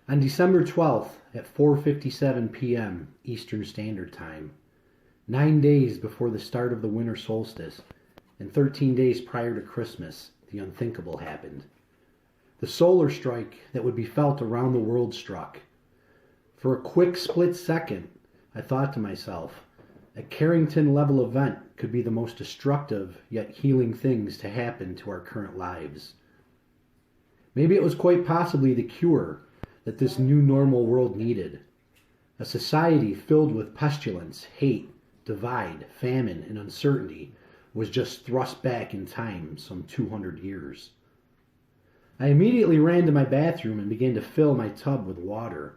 On December 12th at 4:57 p.m. Eastern Standard Time, 9 days before the start of the winter solstice and 13 days prior to Christmas, the unthinkable happened. The solar strike that would be felt around the world struck. For a quick split second, I thought to myself, a Carrington-level event could be the most destructive yet healing things to happen to our current lives. Maybe it was quite possibly the cure that this new normal world needed. A society filled with pestilence, hate, divide, famine, and uncertainty was just thrust back in time some 200 years. I immediately ran to my bathroom and began to fill my tub with water.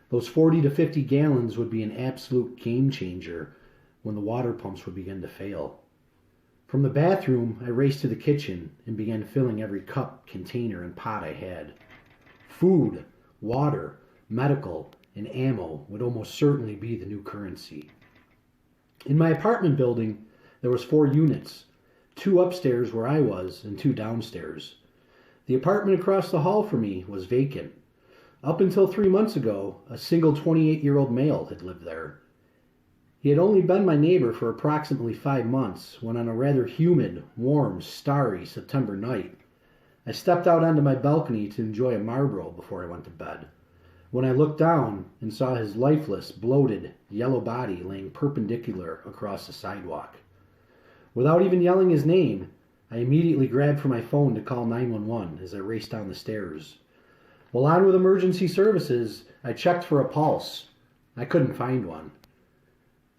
Those 40 to 50 gallons would be an absolute game changer when the water pumps would begin to fail. From the bathroom, I raced to the kitchen and began filling every cup, container, and pot I had. Food, water, medical, and ammo would almost certainly be the new currency. In my apartment building, there was 4 units, 2 upstairs where I was and 2 downstairs. The apartment across the hall from me was vacant. Up until 3 months ago, a single 28-year-old male had lived there. He had only been my neighbor for approximately 5 months when on a rather humid, warm, starry September night, I stepped out onto my balcony to enjoy a Marlboro before I went to bed. When I looked down and saw his lifeless, bloated, yellow body laying perpendicular across the sidewalk. Without even yelling his name, I immediately grabbed for my phone to call 911 as I raced down the stairs. While on with emergency services, I checked for a pulse. I couldn't find one.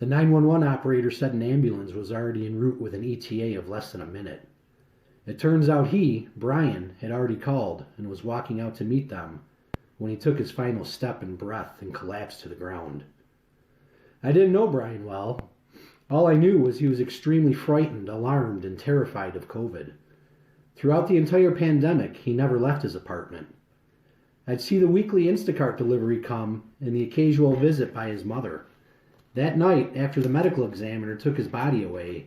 The 911 operator said an ambulance was already en route with an ETA of less than a minute. It turns out he, Brian, had already called and was walking out to meet them when he took his final step and breath and collapsed to the ground. I didn't know Brian well. All I knew was he was extremely frightened, alarmed, and terrified of COVID. Throughout the entire pandemic, he never left his apartment. I'd see the weekly Instacart delivery come and the occasional visit by his mother. That night, after the medical examiner took his body away,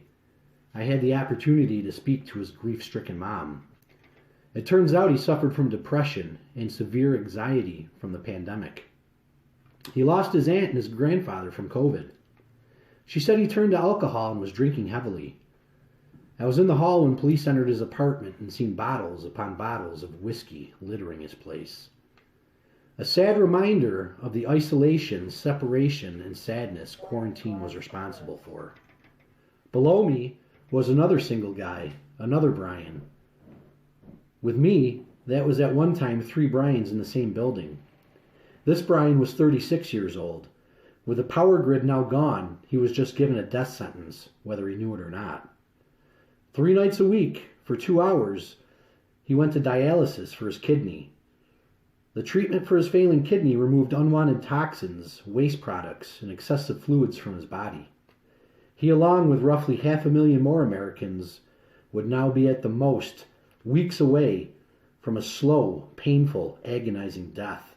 I had the opportunity to speak to his grief-stricken mom. It turns out he suffered from depression and severe anxiety from the pandemic. He lost his aunt and his grandfather from COVID. She said he turned to alcohol and was drinking heavily. I was in the hall when police entered his apartment and seen bottles upon bottles of whiskey littering his place. A sad reminder of the isolation, separation, and sadness quarantine was responsible for. Below me was another single guy, another Brian. With me, that was at one time 3 Brians in the same building. This Brian was 36 years old. With the power grid now gone, he was just given a death sentence, whether he knew it or not. 3 nights a week, for 2 hours, he went to dialysis for his kidney. The treatment for his failing kidney removed unwanted toxins, waste products, and excessive fluids from his body. He, along with roughly 500,000 more Americans, would now be at the most weeks away from a slow, painful, agonizing death.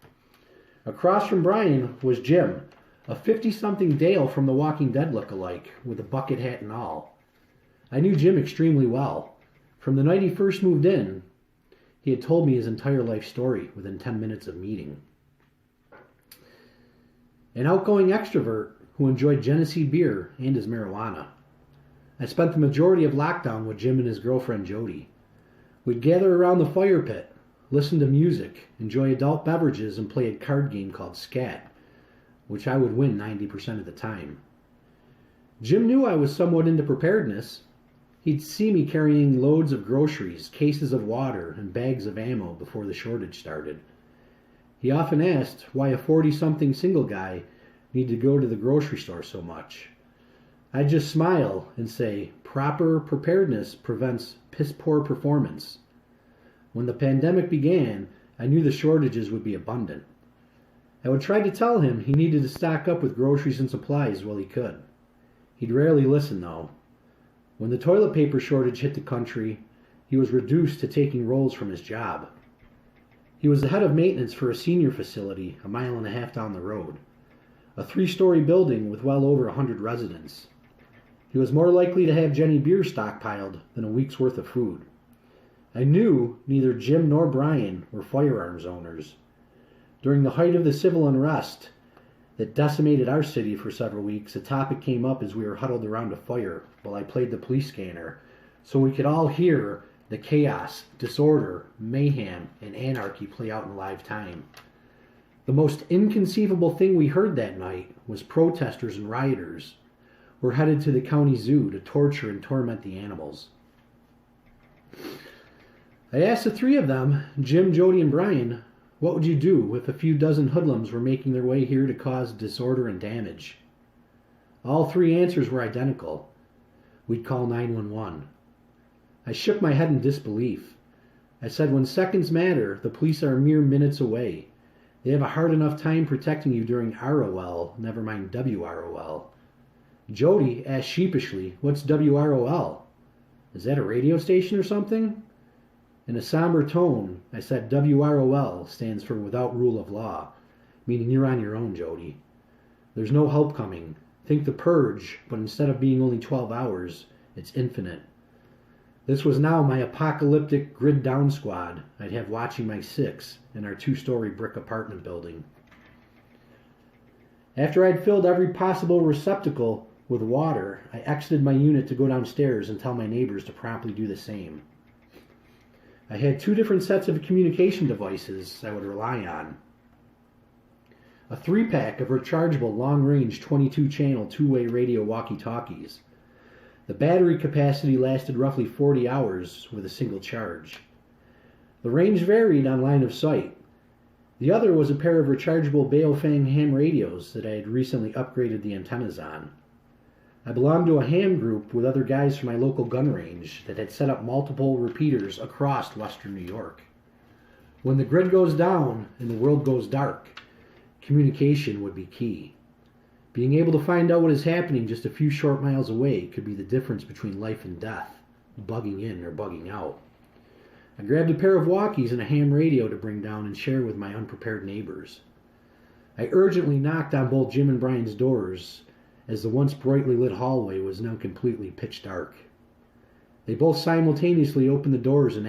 Across from Brian was Jim, a 50-something Dale from The Walking Dead look-alike, with a bucket hat and all. I knew Jim extremely well. From the night he first moved in, he had told me his entire life story within 10 minutes of meeting. An outgoing extrovert who enjoyed Genesee beer and his marijuana. I spent the majority of lockdown with Jim and his girlfriend Jody. We'd gather around the fire pit, listen to music, enjoy adult beverages, and play a card game called Scat, which I would win 90% of the time. Jim knew I was somewhat into preparedness. He'd see me carrying loads of groceries, cases of water, and bags of ammo before the shortage started. He often asked why a 40-something single guy needed to go to the grocery store so much. I'd just smile and say, proper preparedness prevents piss-poor performance. When the pandemic began, I knew the shortages would be abundant. I would try to tell him he needed to stock up with groceries and supplies while he could. He'd rarely listen, though. When the toilet paper shortage hit the country, he was reduced to taking rolls from his job. He was the head of maintenance for a senior facility 1.5 miles down the road, a 3-story building with well over 100 residents. He was more likely to have Jenny beer stockpiled than a week's worth of food. I knew neither Jim nor Brian were firearms owners. During the height of the civil unrest that decimated our city for several weeks, a topic came up as we were huddled around a fire while I played the police scanner, so we could all hear the chaos, disorder, mayhem, and anarchy play out in live time. The most inconceivable thing we heard that night was protesters and rioters were headed to the county zoo to torture and torment the animals. I asked the three of them, Jim, Jody, and Brian, what would you do if a few dozen hoodlums were making their way here to cause disorder and damage? All three answers were identical. We'd call 911. I shook my head in disbelief. I said, when seconds matter, the police are mere minutes away. They have a hard enough time protecting you during ROL, never mind WROL. Jody asked sheepishly, what's WROL? Is that a radio station or something? In a somber tone, I said WROL stands for Without Rule of Law, meaning you're on your own, Jody. There's no help coming. Think The Purge, but instead of being only 12 hours, it's infinite. This was now my apocalyptic grid down squad I'd have watching my six in our 2-story brick apartment building. After I'd filled every possible receptacle with water, I exited my unit to go downstairs and tell my neighbors to promptly do the same. I had 2 different sets of communication devices I would rely on. A 3-pack of rechargeable long-range 22-channel 2-way radio walkie-talkies. The battery capacity lasted roughly 40 hours with a single charge. The range varied on line of sight. The other was a pair of rechargeable Baofeng ham radios that I had recently upgraded the antennas on. I belonged to a ham group with other guys from my local gun range that had set up multiple repeaters across western New York. When the grid goes down and the world goes dark, communication would be key. Being able to find out what is happening just a few short miles away could be the difference between life and death, bugging in or bugging out. I grabbed a pair of walkies and a ham radio to bring down and share with my unprepared neighbors. I urgently knocked on both Jim and Brian's doors, as the once brightly lit hallway was now completely pitch dark. They both simultaneously opened the doors and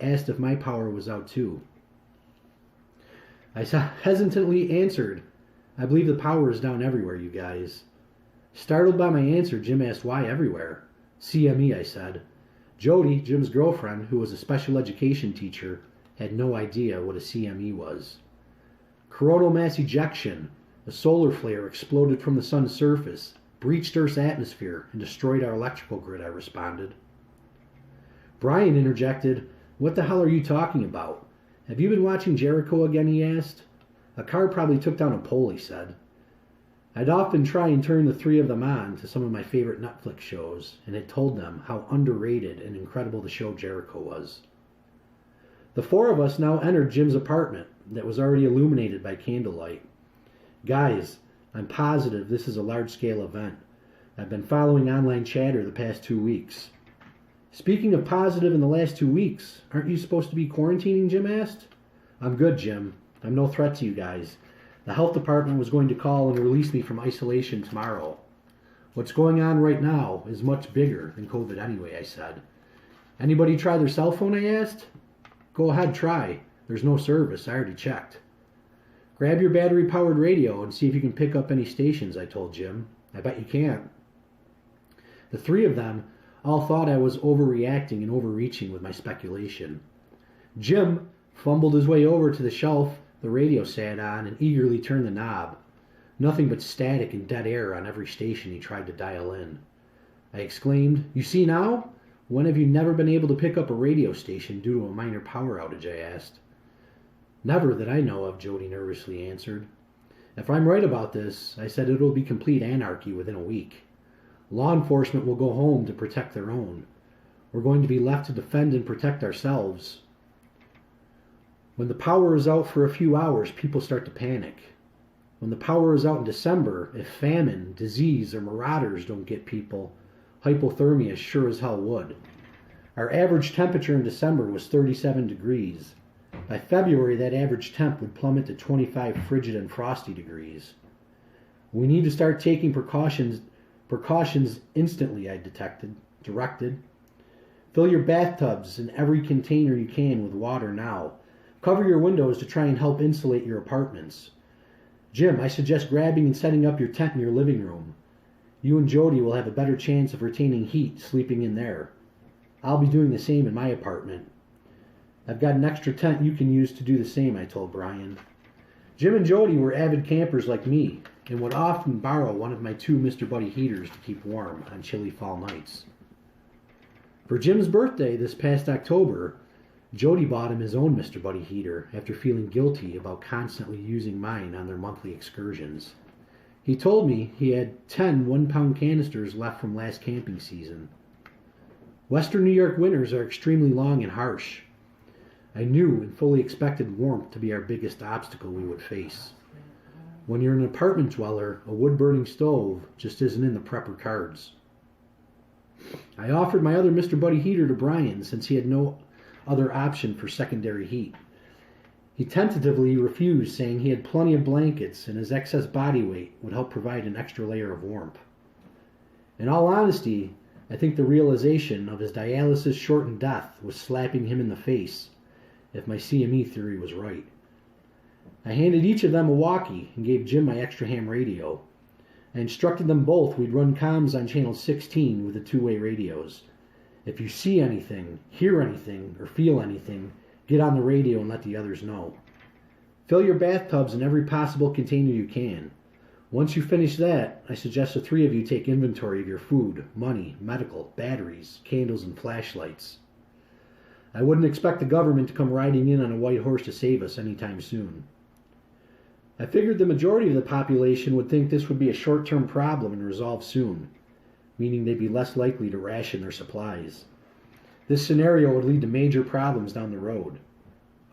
asked if my power was out too. I hesitantly answered, I believe the power is down everywhere, you guys. Startled by my answer, Jim asked why everywhere. CME, I said. Jody, Jim's girlfriend, who was a special education teacher, had no idea what a CME was. Coronal Mass Ejection. A solar flare exploded from the sun's surface, breached Earth's atmosphere, and destroyed our electrical grid, I responded. Brian interjected, what the hell are you talking about? Have you been watching Jericho again, he asked. A car probably took down a pole, he said. I'd often try and turn the three of them on to some of my favorite Netflix shows, and had told them how underrated and incredible the show Jericho was. The 4 of us now entered Jim's apartment that was already illuminated by candlelight. Guys, I'm positive this is a large-scale event. I've been following online chatter the past 2 weeks. Speaking of positive in the last 2 weeks, aren't you supposed to be quarantining, Jim asked. I'm good, Jim. I'm no threat to you guys. The health department was going to call and release me from isolation tomorrow. What's going on right now is much bigger than COVID anyway, I said. Anybody try their cell phone, I asked. Go ahead, try. There's no service. I already checked. Grab your battery-powered radio and see if you can pick up any stations, I told Jim. I bet you can't. The 3 of them all thought I was overreacting and overreaching with my speculation. Jim fumbled his way over to the shelf the radio sat on and eagerly turned the knob. Nothing but static and dead air on every station he tried to dial in. I exclaimed, You see now? When have you never been able to pick up a radio station due to a minor power outage, I asked. Never that I know of, Jody nervously answered. If I'm right about this, I said it'll be complete anarchy within a week. Law enforcement will go home to protect their own. We're going to be left to defend and protect ourselves. When the power is out for a few hours, people start to panic. When the power is out in December, if famine, disease, or marauders don't get people, hypothermia sure as hell would. Our average temperature in December was 37 degrees. By February, that average temp would plummet to 25 frigid and frosty degrees. We need to start taking precautions instantly, I directed. Fill your bathtubs and every container you can with water now. Cover your windows to try and help insulate your apartments. Jim, I suggest grabbing and setting up your tent in your living room. You and Jody will have a better chance of retaining heat sleeping in there. I'll be doing the same in my apartment. I've got an extra tent you can use to do the same, I told Brian. Jim and Jody were avid campers like me and would often borrow one of my 2 Mr. Buddy heaters to keep warm on chilly fall nights. For Jim's birthday this past October, Jody bought him his own Mr. Buddy heater after feeling guilty about constantly using mine on their monthly excursions. He told me he had 10 1-pound canisters left from last camping season. Western New York winters are extremely long and harsh. I knew and fully expected warmth to be our biggest obstacle we would face. When you're an apartment dweller, a wood-burning stove just isn't in the prepper cards. I offered my other Mr. Buddy heater to Brian since he had no other option for secondary heat. He tentatively refused, saying he had plenty of blankets and his excess body weight would help provide an extra layer of warmth. In all honesty, I think the realization of his dialysis-shortened death was slapping him in the face, if my CME theory was right. I handed each of them a walkie and gave Jim my extra ham radio. I instructed them both we'd run comms on channel 16 with the 2-way radios. If you see anything, hear anything, or feel anything, get on the radio and let the others know. Fill your bathtubs in every possible container you can. Once you finish that, I suggest the 3 of you take inventory of your food, money, medical, batteries, candles, and flashlights. I wouldn't expect the government to come riding in on a white horse to save us anytime soon. I figured the majority of the population would think this would be a short-term problem and resolve soon, meaning they'd be less likely to ration their supplies. This scenario would lead to major problems down the road.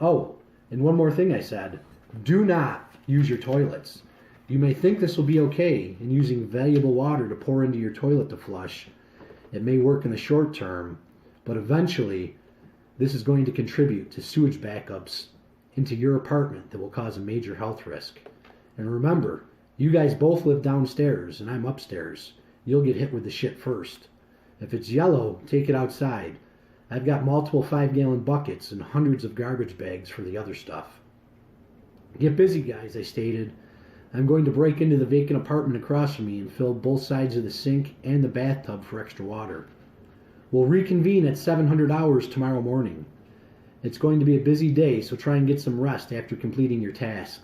Oh, and one more thing I said. Do not use your toilets. You may think this will be okay in using valuable water to pour into your toilet to flush. It may work in the short term, but eventually this is going to contribute to sewage backups into your apartment that will cause a major health risk. And remember, you guys both live downstairs and I'm upstairs. You'll get hit with the shit first. If it's yellow, take it outside. I've got multiple 5-gallon buckets and hundreds of garbage bags for the other stuff. Get busy, guys, I stated. I'm going to break into the vacant apartment across from me and fill both sides of the sink and the bathtub for extra water. We'll reconvene at 700 hours tomorrow morning. It's going to be a busy day, so try and get some rest after completing your task.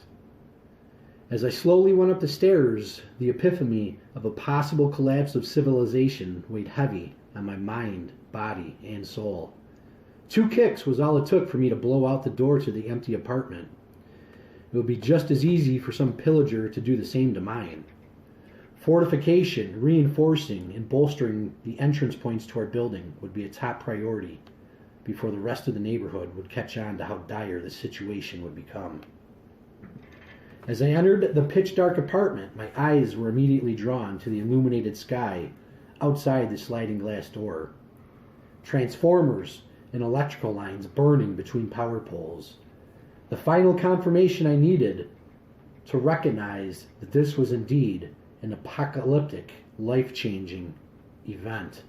As I slowly went up the stairs, the epiphany of a possible collapse of civilization weighed heavy on my mind, body, and soul. 2 kicks was all it took for me to blow out the door to the empty apartment. It would be just as easy for some pillager to do the same to mine. Fortification, reinforcing, and bolstering the entrance points to our building would be a top priority before the rest of the neighborhood would catch on to how dire the situation would become. As I entered the pitch-dark apartment, my eyes were immediately drawn to the illuminated sky outside the sliding glass door. Transformers and electrical lines burning between power poles. The final confirmation I needed to recognize that this was indeed an apocalyptic, life-changing event.